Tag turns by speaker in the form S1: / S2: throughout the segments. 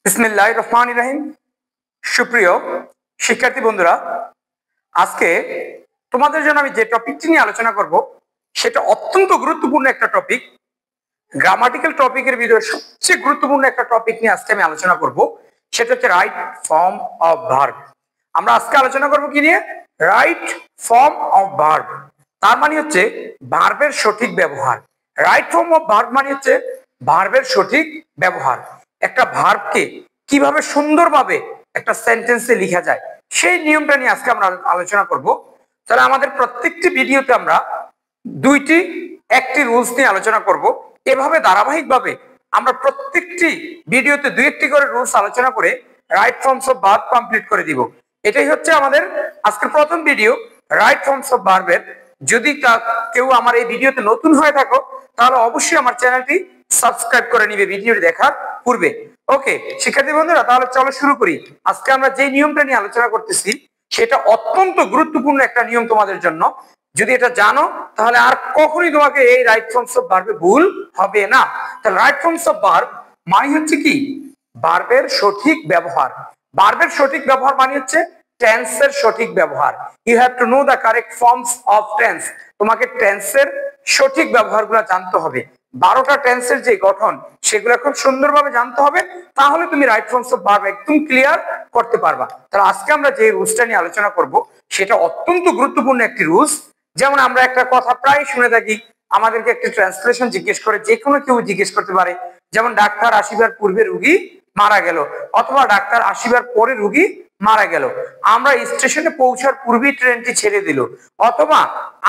S1: বিসমিল্লাহির রহমানির রহিম। সুপ্রিয় শিক্ষার্থী বন্ধুরা, আজকে তোমাদের জন্য আমি যে টপিকটি নিয়ে আলোচনা করব সেটা অত্যন্ত গুরুত্বপূর্ণ একটা টপিক। গ্রামাটিক্যাল টপিকের ভিতরে সবচেয়ে গুরুত্বপূর্ণ একটা টপিক নিয়ে আজকে আমি আলোচনা করব, সেটা হচ্ছে রাইট ফর্ম অফ ভার্ব। আমরা আজকে আলোচনা করব কি নিয়ে? Right form of verb. তার মানে হচ্ছে ভার্বের সঠিক ব্যবহার। রাইট ফর্ম অফ ভার্ব মানে হচ্ছে ভার্বের সঠিক ব্যবহার। একটা ভার্বকে কিভাবে সুন্দরভাবে একটা সেন্টেন্সে লেখা যায় সেই নিয়মটা নিয়ে আজকে আমরা আলোচনা করব। তাহলে আমাদের প্রত্যেকটি ভিডিওতে আমরা একটি রুলস নিয়ে আলোচনা করব। এভাবে ধারাবাহিকভাবে আমরা প্রত্যেকটি ভিডিওতে একটি করে রুলস আলোচনা করে right forms of verb complete করে দিব। এটাই হচ্ছে আমাদের আজকের প্রথম ভিডিও, রাইট ফর্মস অফ ভার্বের। যদি কেউ আমার এই ভিডিওতে নতুন হয়ে থাকো তাহলে অবশ্যই আমার চ্যানেলটি সাবস্ক্রাইব করে নিবে ভিডিওটি দেখার পূর্বে। ওকে শিক্ষার্থী বন্ধুরা, তাহলে চলো শুরু করি। আজকে আমরা যে নিয়মটা নিয়ে আলোচনা করতেছি সেটা অত্যন্ত গুরুত্বপূর্ণ একটা নিয়ম তোমাদের জন্য। যদি এটা জানো তাহলে আর কখনোই তোমাকে এই রাইট ফর্মস অফ ভার্বে ভুল হবে না। তাহলে রাইট ফর্মস অফ ভার্ব মানে হচ্ছে কি? ভার্বের সঠিক ব্যবহার। ভার্বের সঠিক ব্যবহার মানে হচ্ছে টেন্সের সঠিক ব্যবহার। You have to know the correct forms of tense. তোমাকে টেন্সের সঠিক ব্যবহারগুলো জানতে হবে। 12টা টেন্সের যে গঠন সেগুলো খুব সুন্দরভাবে জানতে হবে, তাহলে তুমি রাইট ফর্মস অফ ভার্ব একদম ক্লিয়ার করতে পারবা। তাহলে আজকে আমরা যে রুলসটা নিয়ে আলোচনা করব সেটা অত্যন্ত গুরুত্বপূর্ণ একটি রুলস। যেমন আমরা একটা কথা প্রায় শুনে থাকি, আমাদেরকে একটা ট্রান্সলেশন জিজ্ঞেস করে, যে কোনো কেউ জিজ্ঞেস করতে পারে, যেমন ডাক্তার আসিবার পূর্বে রোগী মারা গেল, অথবা ডাক্তার আসিবার পরে রোগী মারা গেল, আমরা স্টেশনে পৌঁছার পূর্বেই ট্রেনটি ছেড়ে দিল, অথবা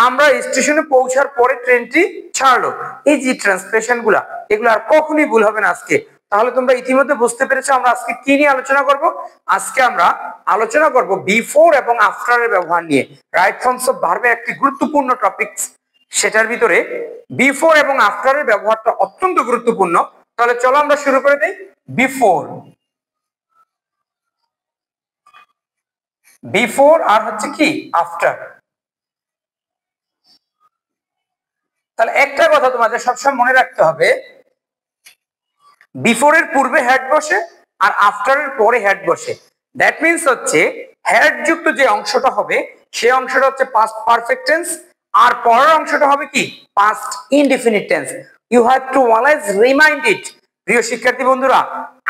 S1: আমরা স্টেশনে পৌঁছার পরে ট্রেনটি ছাড়লো। এই যে ট্রান্সলেশন গুলা, এগুলো আর কখনোই ভুল হবে না আজকে। তাহলে তোমরা ইতিমধ্যে বুঝতে পেরেছো আমরা আজকে কি নিয়ে আলোচনা করব। আজকে আমরা আলোচনা করব বিফোর এবং আফটার এর ব্যবহার নিয়ে। রাইট ফর্মস অফ ভার্বের একটি গুরুত্বপূর্ণ টপিক, সেটার ভিতরে বিফোর এবং আফটার এর ব্যবহারটা অত্যন্ত গুরুত্বপূর্ণ। তাহলে চলো আমরা শুরু করে দেই। বিফোর, বিফোর আর হচ্ছে কি আফটার। তাহলে একটা কথা তোমাদের সবসময় মনে রাখতে হবে, বিফোরের পূর্বে হেড বসে আর আফটারের পরে হেড বসে। দ্যাট মিন্স হচ্ছে হেড যুক্ত যে অংশটা হবে সেই অংশটা হচ্ছে পাস্ট পারফেক্ট টেন্স, আর পরের অংশটা হবে কি? Past indefinite tense. You have to always remind it. প্রিয় শিক্ষার্থী বন্ধুরা,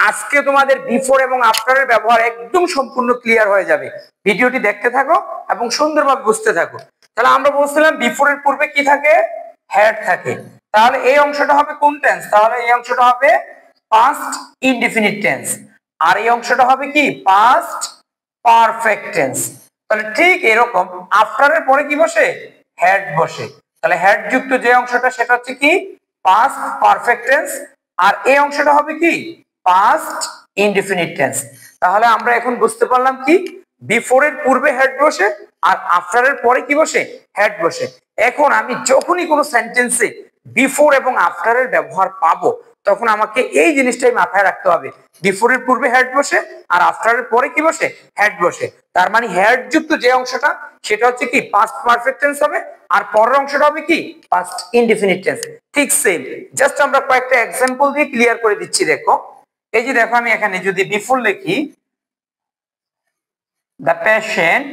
S1: আজকে তোমাদের বিফোর এবং আফটারের ব্যবহার একদম সম্পূর্ণ ক্লিয়ার হয়ে যাবে। ভিডিওটি দেখতে থাকো এবং সুন্দরভাবে বুঝতে থাকো। তাহলে আমরা বলছিলাম বিফোরের পূর্বে কি থাকে? হেড থাকে। তাহলে এই অংশটা হবে কোন টেন্স? তাহলে এই অংশটা হবে পাস্ট ইনডিফিনিট টেন্স, আর এই অংশটা হবে কি? Past perfect tense. তাহলে ঠিক এরকম আফটারের পরে কি বসে? হেড বসে। তাহলে হেড যুক্ত যে অংশটা সেটা হচ্ছে কি? পাস্ট পারফেক্ট টেন্স, আর এই অংশটা হবে কি? Past indefinite tense. তাহলে আমরা এখন বুঝতে পারলাম কি? বিফোরের পূর্বে হেড বসে আর আফটারের পরে কি বসে? হেড বসে। এখন আমি যখনই কোনো সেন্টেন্সে বিফোর এবং আফটারের ব্যবহার পাবো তখন আমাকে এই জিনিসটাই মাথায় রাখতে হবে, বিফোরের পূর্বে হেড বসে আর আফটারের পরে কি বসে? হেড বসে। তার মানে হেড যুক্ত যে অংশটা সেটা হচ্ছে কি? পাস্ট পারফেক্ট টেন্স হবে, আর পরের অংশটা হবে কি? Past indefinite tense. ঠিক সেম। জাস্ট আমরা কয়েকটা এক্সাম্পল দিয়ে ক্লিয়ার করে দিচ্ছি। দেখো, এই যে দেখো, আমি এখানে যদি বিফোর লিখি, দ্য পেশেন্ট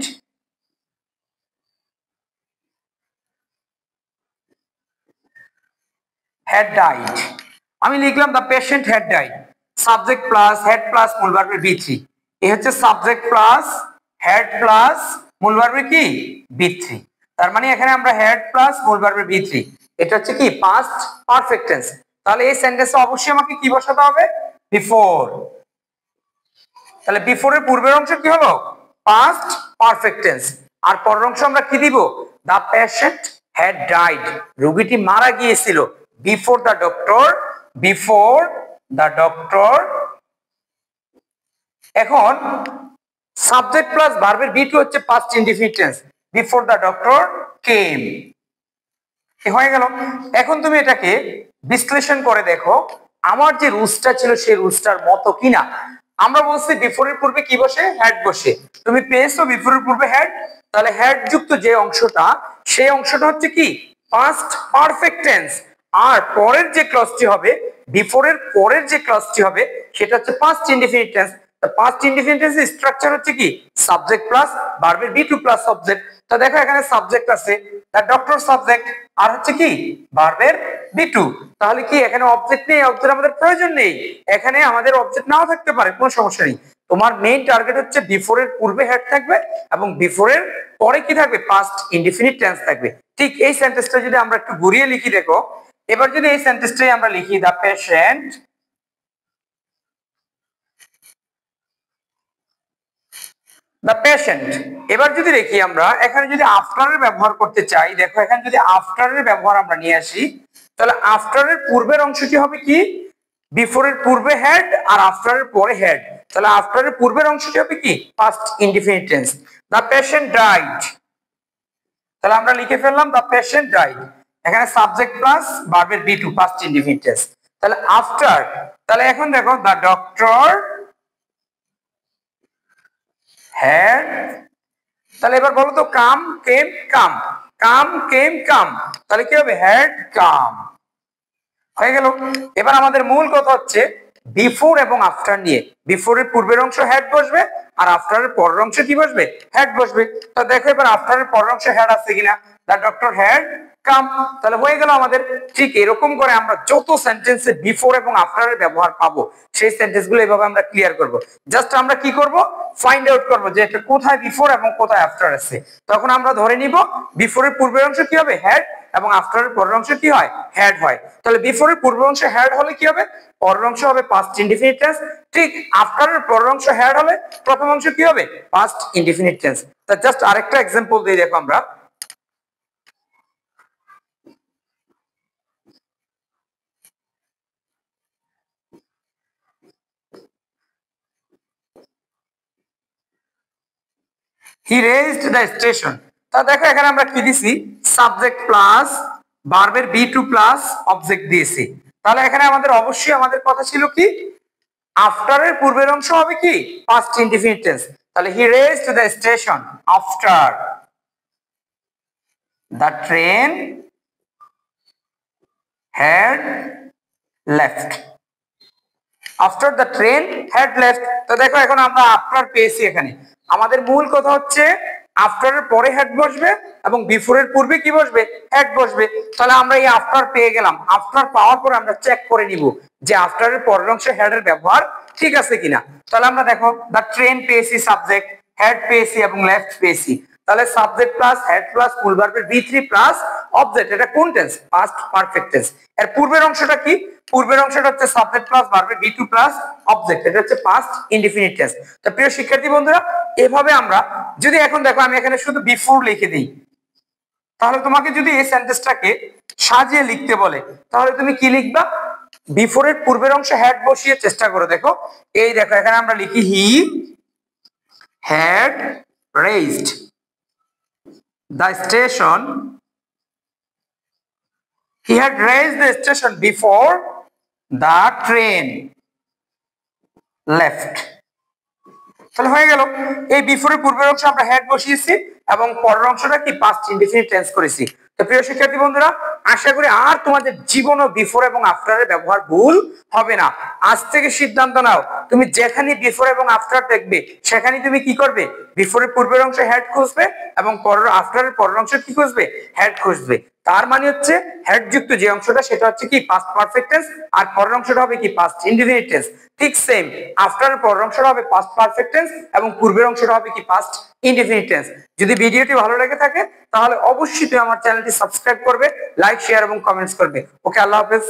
S1: had died, আমি লিখলাম the patient had died. Subject plus had plus মূল ভার্বের বি3। এই হচ্ছে সাবজেক্ট প্লাস হেড প্লাস মূল ভার্বের কি? বি3। তার মানে এখানে আমরা হেড প্লাস মূল ভার্বের বি3, এটা হচ্ছে কি? Past perfect tense. তাহলে এই সেন্টেন্সে অবশ্যই আমাকে কি বসাতে হবে? বিফোর। তাহলে বিফোরের পূর্বের অংশ কি হলো? পাস্ট পারফেক্ট টেন্স, আর পরের অংশ আমরা কি দিব? দ্য পেশেন্ট হ্যাড ডাইড, রোগীটি মারা গিয়েছিল। Before the doctor, before the doctor। এখন সাবজেক্ট প্লাস ভার্বের বি2 হচ্ছে past indefinite tense, before the doctor came. হয়ে গেল। এখন তুমি এটাকে বিশ্লেষণ করে দেখো আমার যে রুলসটা ছিল সেই রুলসটার মতো কিনা। আমরা বলছি বিফোরের পূর্বে কি বসে? হেড বসে। তুমি পেয়েছো বিফোরের পূর্বে হেড, তাহলে হেড যুক্ত যে অংশটা সেই অংশটা হচ্ছে কি? পাস্ট পারফেক্ট টেন্স, আর পরের যে ক্লজটি হবে বিফোর এর পরের যে ক্লজটি হবে সেটা হচ্ছে past indefinite tense. Past indefinite টেন্সের স্ট্রাকচার হচ্ছে কি সাবজেক্ট প্লাস ভার্বের বি টু প্লাস অবজেক্ট। তো দেখো এখানে সাবজেক্ট আছে দ্য ডক্টর সাবজেক্ট, আর হচ্ছে কি ভার্বের বি টু। তাহলে কি এখানে অবজেক্ট নেই, অবজেক্ট আমাদের প্রয়োজন নেই, এখানে আমাদের অবজেক্ট নাও থাকতে পারে, কোনো সমস্যা নেই। তোমার মেইন টার্গেট হচ্ছে বিফোর এর পূর্বে হেড থাকবে এবং বিফোর এর পরে কি থাকবে পাস্ট ইনডিফিনিট টেন্স থাকবে। ঠিক এই সেন্টেন্সটা যদি আমরা একটু ঘুরিয়ে লিখি দেখো, এবার যদি এই সেন্টেন্সটাই আমরা লিখি দ্য পেশেন্ট এবার যদি দেখি আমরা এখানে যদি আফটার এর ব্যবহার করতে চাই, দেখো এখানে যদি আফটার এর ব্যবহার আমরা নিয়ে আসি তাহলে আফটার এর পূর্বের অংশটি হবে কি বিফোর এর পূর্বে হেড আর আফটার এর পরে হেড। তাহলে আফটার এর পূর্বের অংশটি হবে কি past indefinite tense. The patient died, তাহলে আমরা লিখে ফেললাম দ্য পেশেন্ট ডাইড, এখানে সাবজেক্ট প্লাস ভার্বের V two past indefinite tense. তাহলে আফটার, তাহলে এখন দেখো দ্য ডক্টর হ্যাড, তাহলে এবার বলো তো কাম কেম কাম, কাম কেম কাম, তাহলে কি হবে হ্যাড কাম, হয়ে গেল। এবার আমাদের মূল কথা হচ্ছে বিফোর এবং আফটার নিয়ে। বিফোর এর পূর্বের অংশ হেড বসবে আর আফটার এর পরের অংশ কি বসবে হেড বসবে। তো দেখো এবার আফটার এর পরের অংশ হেড আছে কিনা, দ্য ডক্টর হ্যাড কাম, তাহলে হয়ে গেল আমাদের। ঠিক এরকম করে আমরা যত সেন্টেন্সে বিফোর এবং আফটার এর ব্যবহার পাবো সেই সেন্টেন্স গুলো এইভাবে আমরা ক্লিয়ার করব। জাস্ট আমরা কি করব ফাইন্ড আউট করব যে এটা কোথায় বিফোর এবং কোথায় আফটার আছে। তখন আমরা ধরে নিব বিফোর এর পূর্বের অংশ কি হবে হেড এবং আফটার এর পরের অংশ কি হয় হেড হয়। তাহলে বিফোর এর পূর্বের অংশ হেড হলে কি হবে পরের অংশ হবে পাস্ট ইনডিফিনিট টেন্স। ঠিক আফটার এর পরের অংশ হেড হলে প্রথম অংশ কি হবে পাস্ট ইনডিফিনিট টেন্স। তা জাস্ট আরেকটা एग्जांपल দিয়ে দেখো আমরা, he raised the station। তা দেখো এখানে আমরা কি দিছি সাবজেক্ট প্লাস ভার্বের বি টু প্লাস অবজেক্ট দিয়েছি। তাহলে এখানে আমাদের অবশ্যই আমাদের কথা ছিল কি আফটার এর পূর্বের অংশ হবে কি পাস্ট ইনডিফিনিট টেন্স। তাহলে he raised the station after the train had left, after the train had left। তো দেখো এখন আমরা আফটার পেয়েছি, এখানে আমাদের মূল কথা হচ্ছে আফটার এর পরে হেড বসবে এবং বিফোর এর পূর্বে কি বসবে হেড বসবে। তাহলে আমরা এই আফটার পেয়ে গেলাম, আফটার পাওয়ার পরে আমরা চেক করে নিব যে আফটার এর পরের অংশে হেড এর ব্যবহার ঠিক আছে কিনা। তাহলে আমরা দেখো দ্য ট্রেন পেয়েছি সাবজেক্ট, হেড পেয়েছি এবং লেফট পেয়েছি। তাহলে সাবজেক্ট প্লাস হেড প্লাস ফুল ভার্বের বি থ্রি প্লাস অবজেক্ট, এটা কোন টেন্স পাস্ট পারফেক্ট টেন্স। এর পূর্বের অংশটা কি পূর্বের অংশটা হচ্ছে সাবজেক্ট প্লাস ভার্বের বি টু প্লাস অবজেক্ট, এটা হচ্ছে পাস্ট ইনডিফিনিট টেন্স। তো প্রিয় শিক্ষার্থী বন্ধুরা এভাবে আমরা যদি এখন দেখো আমি এখানে শুধু বিফোর লিখে দিই, তাহলে তোমাকে যদি এই সেন্টেন্সটাকে সাজিয়ে লিখতে বলে তাহলে তুমি কি লিখবা বিফোর এর পূর্বের অংশ হেড বসিয়ে চেষ্টা করো। দেখো এই দেখো এখানে আমরা লিখি he had raised the station, he had raised the station before the train left। তাহলে হয়ে গেল এই বিফোরের পূর্বের অংশ আমরা হেড বসিয়েছি এবং পরের অংশটা কি পাস্ট ইনডিফিনিট টেন্স করেছি। তো প্রিয় শিক্ষার্থী বন্ধুরা আশা করি আর তোমাদের জীবনও বিফোর এবং আফটারের ব্যবহার ভুল হবে না। আজ থেকে সিদ্ধান্ত নাও তুমি যেখানে বিফোর এবং আফটার দেখবে সেখানে তুমি কি করবে বিফোরের পূর্বের অংশ হেড খুঁজবে এবং পরের আফটারের পরের অংশ কি খুঁজবে হেড খুঁজবে। তার মানে হচ্ছে হেড যুক্ত যে অংশটা সেটা হচ্ছে কি পাস্ট পারফেক্ট টেন্স আর পরের অংশটা হবে কি পাস্ট ইনডিফিনিট টেন্স। ঠিক সেম আফটারের পরের অংশটা হবে পাস্ট পারফেক্ট টেন্স এবং পূর্বের অংশটা হবে কি পাস্ট ইনডিফিনিট টেন্স। যদি ভিডিওটি ভালো লেগে থাকে তাহলে অবশ্যই তুমি আমার চ্যানেলটি সাবস্ক্রাইব করবে, লাইক শেয়ার এবং কমেন্টস করবে। ওকে, আল্লাহ হাফেজ।